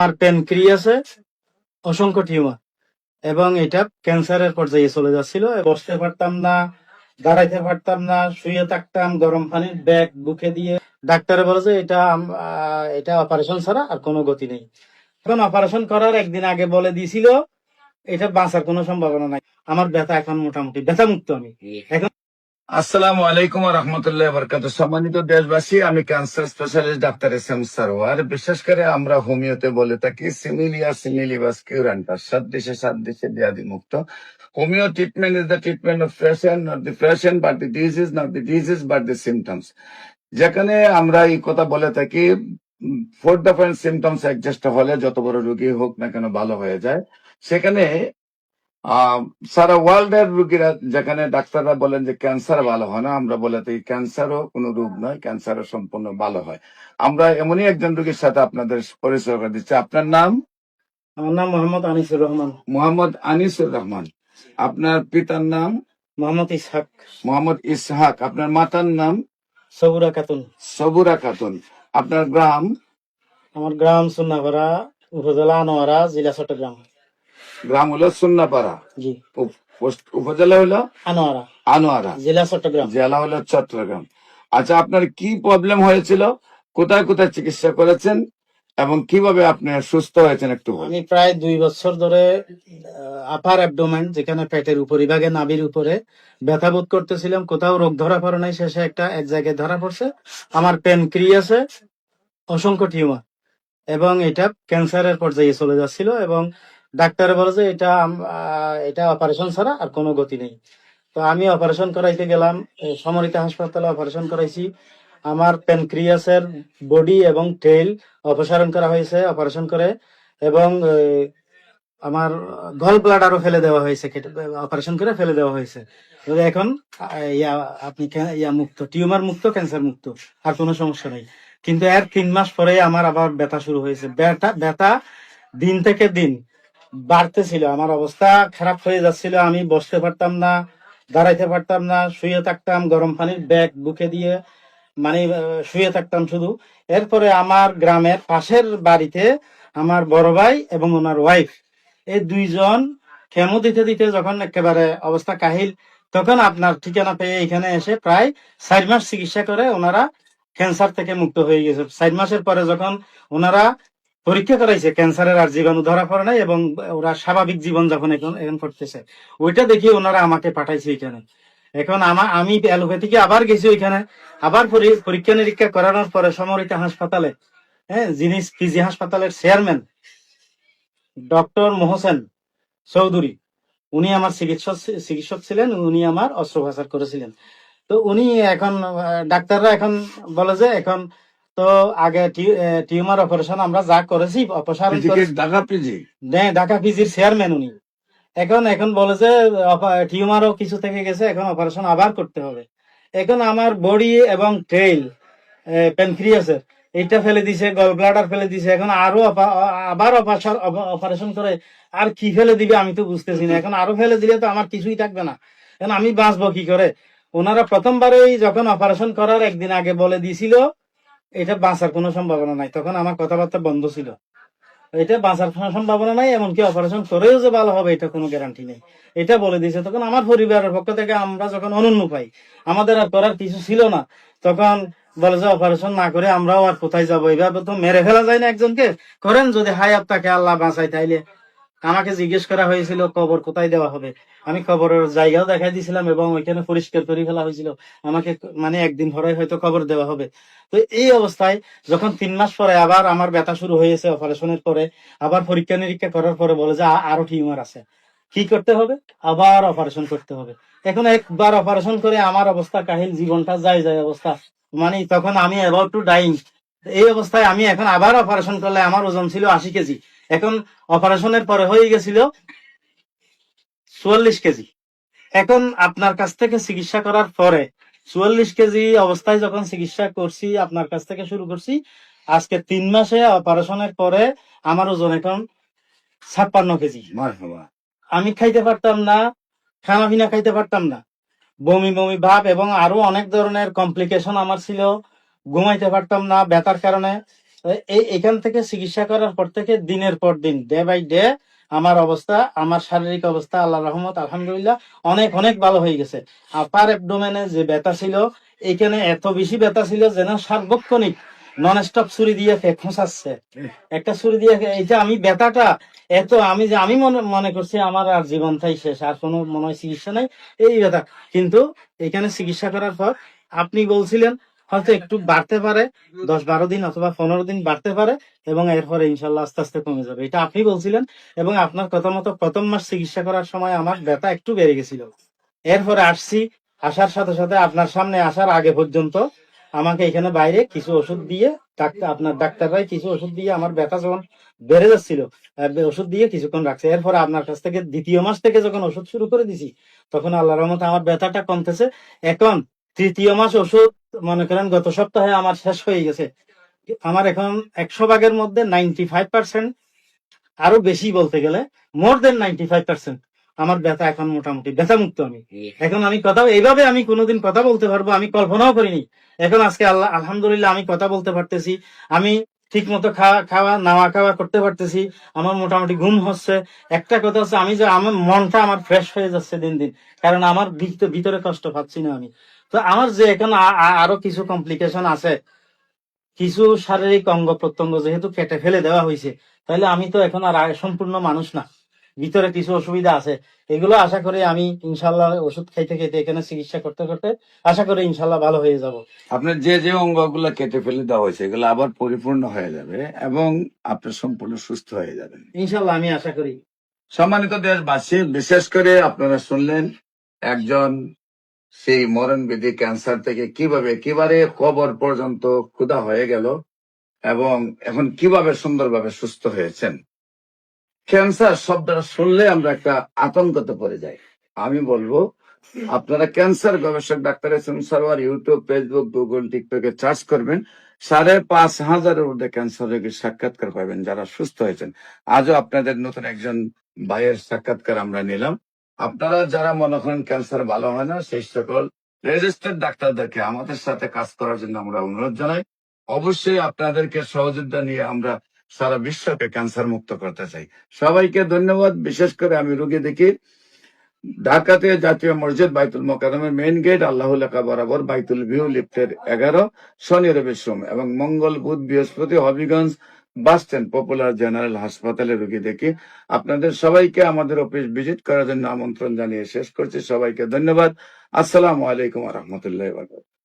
আমার প্যানক্রিয়াসে অসংখ্য টিউমার এবং এটা ক্যান্সারের পর্যায়ে চলে যাচ্ছিল। বসতে পারতাম না, দাঁড়াইতে পারতাম না, শুয়ে থাকতাম গরম পানির ব্যাগ বুকে দিয়ে। ডাক্তারে বলে যে এটা অপারেশন ছাড়া আর কোনো গতি নেই। এখন অপারেশন করার একদিন আগে বলে দিয়েছিল এটা বাঁচার কোনো সম্ভাবনা নাই। আমার ব্যথা এখন মোটামুটি ব্যথা মুক্ত আমি এখন। আসসালামু আলাইকুম ওয়া রাহমাতুল্লাহি ওয়া বারাকাতুহু। সম্মানিত দেশবাসী, আমি cancer specialist doctor SM. Sarwar. বিশেষ করে আমরা হোমিওতে বলে থাকি সিমিলিয়া সিমিলিবাস কিউরান্টা, সাদৃশ্যে ব্যাধি মুক্ত। Homeo treatment is the treatment of patient, not the patient but the disease, not the disease but the symptoms. যেখানে আমরা এই কথা বলে থাকি 4 ডিফারেন্ট সিমটমস অ্যাডজাস্ট হলে যত বড় রোগী হোক না কেন ভালো হয়ে যায়। সেখানে সারা ওয়ার্ল্ড এর রোগীরা, যেখানে ডাক্তাররা বলেন যে ক্যান্সার ভালো হয় না, আমরা বলে থাকি ক্যান্সারও কোনো রোগ নয়, ক্যান্সারও সম্পূর্ণ ভালো হয়। আমরা এমনই একজন রোগীর সাথে আপনাদের পরিচয় করে দিচ্ছি। আপনার নাম? আমার নাম মোহাম্মদ আনিসুর রহমান। মোহাম্মদ আনিসুর রহমান। আপনার পিতার নাম? মোহাম্মদ ইসহাক। মোহাম্মদ ইসহাক। আপনার মাতার নাম? সবুরা খাতুন। সবুরা খাতুন। আপনার গ্রাম? আমার গ্রাম সুন্নাপাড়া, উপজেলা আনোয়ারা, জেলা চট্টগ্রাম। গ্রাম হলো সুন্নাপাড়া, জি। উপজেলা হলো আনোয়ারা, আনোয়ারা, জেলা চট্টগ্রাম। জেলা হলো চট্টগ্রাম। আচ্ছা, আপনার কি প্রবলেম হয়েছিল, কোথায় কোথায় চিকিৎসা করেছেন এবং কিভাবে আপনি সুস্থ হয়েছেন একটু বলুন। আমি প্রায় 2 বছর ধরে আপার অ্যাবডোমেন, যেখানে পেটের উপরিভাগে নাভির উপরে ব্যথা বোধ করতেছিলাম। কোথাও রোগ ধরা পড়ে নাই, শেষে এক জায়গায় ধরা পড়ছে। আমার প্যানক্রিয়াসে অসংখ্য টিউমার এবং এটা ক্যান্সারের পর্যায়ে চলে যাচ্ছিল এবং ডাক্তারে বলে যে এটা অপারেশন ছাড়া আর কোনো গতি নেই। তো আমি অপারেশন করাইতে গেলাম, সমরিতা হাসপাতালে অপারেশন করাইছি। আমার প্যানক্রিয়াসের বডি এবং টেইল অপসারণ করা হয়েছে অপারেশন করে, এবং আমার গল ব্লাডারও ফেলে দেওয়া হয়েছে, অপারেশন করে ফেলে দেওয়া হয়েছে। তো এখন আপনি মুক্ত, টিউমার মুক্ত, ক্যান্সার মুক্ত, আর কোনো সমস্যা নেই। কিন্তু এর 3 মাস পরে আমার আবার ব্যথা শুরু হয়েছে। ব্যথা দিন থেকে দিন বাড়তেছিল, আমার অবস্থা খারাপ হয়ে যাচ্ছিল। আমি বসতে পারতাম না, দাঁড়াইতে পারতাম না, শুয়ে থাকতাম গরম পানির ব্যাগ বুকে দিয়ে, মানে শুয়ে থাকতাম শুধু। এরপরে আমার গ্রামের পাশের বাড়িতে আমার বড় ভাই এবং ওনার ওয়াইফ, এই 2 জন কেমো দিতে দিতে যখন একেবারে অবস্থা কাহিল, তখন আপনার ঠিকানা পেয়ে এখানে এসে প্রায় 4 মাস চিকিৎসা করে ওনারা ক্যান্সার থেকে মুক্ত হয়ে গেছে। 4 মাসের পরে যখন ওনারা পরীক্ষা করাইছে, ক্যান্সারের আর জীবাণু ধরা পড়ে নাই এবং ওরা স্বাভাবিক জীবন যাপন এখন করতেছে। ওইটা দেখি ওনারা আমাকে পাঠাইছে এখানে। এখন আমি অ্যালোপ্যাথিকে আবার গেছি ওইখানে, আবার পরীক্ষা নিরীক্ষা করানোর পরে সমরিতা হাসপাতালে, হ্যাঁ, যিনি পিজি হাসপাতালের চেয়ারম্যান ডক্টর মোহসেন চৌধুরী, উনি আমার চিকিৎসক ছিলেন, উনি আমার অস্ত্রোপচার করেছিলেন। তো উনি এখন ডাক্তাররা এখন বলে যে এখন তো আগে টিউমার অপারেশন আমরা যা করেছি অপসারণ ঢাকা পিজির চেয়ারম্যান উনি, এখন বলে যে টিউমারও কিছু থেকে গেছে, এখন অপারেশন আবার করতে হবে। এখন আমার বডি এবং টেইল, প্যানক্রিয়াসের এইটা ফেলে দিছে, গল ব্লাডার ফেলে দিছে, এখন আরো আবার অপারেশন করে আর কি ফেলে দিবে আমি তো বুঝতেছি না। এখন আরো ফেলে দিলে তো আমার কিছুই থাকবে না, এখন আমি বাঁচবো কি করে? ওনারা প্রথমবারেই যখন অপারেশন করার একদিন আগে বলে দিয়েছিল এটা বাঁচার কোনো সম্ভাবনা নাই, তখন আমার কথাবার্তা বন্ধ ছিল। এটা বাঁচার কোনো সম্ভাবনা নাই, এমনকি অপারেশন করেও যে ভালো হবে এটা কোনো গ্যারান্টি নেই, এটা বলে দিয়েছে। তখন আমার পরিবারের পক্ষ থেকে আমরা যখন অনন্য পাই, আমাদের আর করার কিছু ছিল না, তখন বলে যে অপারেশন না করে আমরাও আর কোথায় যাবো, এইভাবে তো মেরে ফেলা যায় না একজনকে, করেন যদি হায়াত তাকে আল্লাহ বাঁচাই। তাইলে আমাকে জিজ্ঞেস করা হয়েছিল কবর কোথায় দেওয়া হবে, আমি কবরের জায়গাও দেখাই দিয়েছিলাম এবং ওইখানে পরিষ্কার করে ফেলা হয়েছিল আমাকে, মানে একদিন পরে হয়তো কবর দেওয়া হবে। তো এই অবস্থায় যখন 3 মাস পরে আবার আমার ব্যথা শুরু হয়েছে অপারেশনের পরে, আবার পরীক্ষা নিরীক্ষা করার পরে বলে যে আরো টিউমার আছে, কি করতে হবে? আবার অপারেশন করতে হবে। এখন একবার অপারেশন করে আমার অবস্থা কাহিল, জীবনটা যায় অবস্থা, মানে তখন আমি অ্যাবাউট টু ডাইং। এই অবস্থায় আমি এখন আবার অপারেশন করলে, আমার ওজন ছিল 80 কেজি, এখন অপারেশনের পরে হয়ে গেছিল 44 কেজি। এখন আপনার কাছ থেকে চিকিৎসা করার পরে 44 কেজি অবস্থায় যখন চিকিৎসা করছি, আপনার কাছ থেকে শুরু করছি, আজকে 3 মাসে অপারেশনের পরে আমার ওজন এখন 56 কেজি। আমি খাইতে পারতাম না, খানা পিনা খাইতে পারতাম না, বমি বমি ভাব এবং আরো অনেক ধরনের কমপ্লিকেশন আমার ছিল, ঘুমাইতে পারতাম না ব্যথার কারণে। এখান থেকে চিকিৎসা করার পর থেকে দিনের পর দিন, ডে বাই ডে, আমার অবস্থা, আমার শারীরিক অবস্থা আল্লাহ রহমত আলহামদুলিল্লাহ অনেক অনেক ভালো হয়ে গেছে। আপার অ্যাবডোমেনে যে ব্যথা ছিল, এখানে এত বেশি ব্যথা ছিল যেন সার্বক্ষণিক নন স্টপ ছুরি দিয়ে খোঁচাচ্ছে, একটা ছুরি দিয়ে এইটা আমি ব্যথাটা এত, আমি মনে মনে করছি আমার আর জীবনটাই শেষ, আর কোনো মনে হয় চিকিৎসা নাই, এই ব্যথা। কিন্তু এখানে চিকিৎসা করার পর আপনি বলছিলেন হয়তো একটু বাড়তে পারে, 10-12 দিন অথবা 15 দিন বাড়তে পারে, এবং এরপরে ইনশাল্লাহ আস্তে আস্তে কমে যাবে, এটা আপনি বলছিলেন। এবং আপনার কথা মতো প্রথম মাস চিকিৎসা করার সময় আমার ব্যথা একটু বেড়ে গেছিল। এরপরে আসছি, আসার সাথে সাথে আপনার সামনে আসার আগে পর্যন্ত আমাকে এখানে বাইরে কিছু ওষুধ দিয়ে, আপনার ডাক্তাররাই কিছু ওষুধ দিয়ে আমার ব্যথা যখন বেড়ে যাচ্ছিল, ওষুধ দিয়ে কিছুক্ষণ রাখছে। এরপরে আপনার কাছ থেকে দ্বিতীয় মাস থেকে যখন ওষুধ শুরু করে দিছি, তখন আল্লাহর রহমতে আমার ব্যথাটা কমতেছে। এখন তৃতীয় মাস ওষুধ, মনে করেন গত সপ্তাহে আমার শেষ হয়ে গেছে। আমার এখন 100 ভাগের মধ্যে 95%, আরো বেশি বলতে গেলে মোর দেন 95% আমার ব্যথা এখন মোটামুটি ব্যথা মুক্ত। আমি এখন আমি কথা এইভাবে আমি কোনোদিন কথা বলতে পারবো আমি কল্পনাও করিনি। এখন আজকে আল্লাহ আলহামদুলিল্লাহ আমি কথা বলতে পারতেছি, আমি ঠিক মতো খাওয়া নাওয়া খাওয়া করতে পারতেছি, আমার মোটামুটি ঘুম হচ্ছে। একটা কথা হচ্ছে, আমি যে আমার মনটা আমার ফ্রেশ হয়ে যাচ্ছে দিন দিন, কারণ আমার ভিতরে কষ্ট পাচ্ছি না আমি। তো আমার যে এখন আরো কিছু কমপ্লিকেশন আছে, কিছু শারীরিক অঙ্গ প্রত্যঙ্গ যেহেতু কেটে ফেলে দেওয়া হয়েছে, তাহলে আমি তো এখন আর সম্পূর্ণ মানুষ না, ভিতরে কিছু অসুবিধা আছে। এগুলো আশা করি আমি ইনশাল্লাহ ওষুধ খাইতে খাইতে এখানে চিকিৎসা করতে করতে আশা করি ইনশাল্লাহ ভালো হয়ে যাব। আপনার যে যে অঙ্গগুলো কেটে ফেলে দেওয়া হয়েছে এগুলো আবার পরিপূর্ণ হয়ে যাবে এবং আপনি সম্পূর্ণ সুস্থ হয়ে যাবেন ইনশাল্লাহ আমি আশা করি। সম্মানিত দেশবাসী, বিশেষ করে আপনারা শুনলেন একজন সেই মরণবিধি ক্যান্সার থেকে কিভাবে একেবারে কবর পর্যন্ত ক্ষুধা হয়ে গেল এবং এখন কিভাবে সুন্দরভাবে সুস্থ হয়েছেন। ক্যান্সার শব্দটা শুনলে আমরা একটা আতঙ্কতে পড়ে যাই। আমি বলবো আপনারা ক্যান্সার গবেষক ডাক্তার S M Sarwar YouTube, Facebook, Google, টিকটকে সার্চ করবেন, 5,500-এর ঊর্ধ্বে ক্যান্সার রোগীর সাক্ষাৎকার পাবেন যারা সুস্থ হয়েছেন। আজও আপনাদের নতুন একজন ভাইয়ের সাক্ষাৎকার আমরা নিলাম। আপনারা যারা মনে করেন ক্যান্সার ভালো হয় না, সেই সকল রেজিস্টার্ড ডাক্তারদেরকে আমাদের সাথে কাজ করার জন্য আমরা অনুরোধ জানাই। অবশ্যই আপনাদেরকে সহযোগিতা নিয়ে আমরা সারা বিশ্বকে ক্যান্সার মুক্ত করতে চাই। সবাইকে ধন্যবাদ। বিশেষ করে আমি রোগী দেখি ঢাকাতে জাতীয় মসজিদ বাইতুল মোকাররমের মেইন গেট আল্লাহ লেখা বরাবর বাইতুল ভিউ লিফটের 11, শনি রবি সোম, এবং মঙ্গল বুধ বৃহস্পতি Habiganj bus stand popular general হাসপাতালে রোগী দেখি। আপনাদের সবাইকে আমাদের অফিস ভিজিট করার জন্য আমন্ত্রণ জানিয়ে শেষ করছি। সবাইকে ধন্যবাদ। আসসালামু আলাইকুম ওয়া রাহমাতুল্লাহি ওয়া বারাকাতুহু।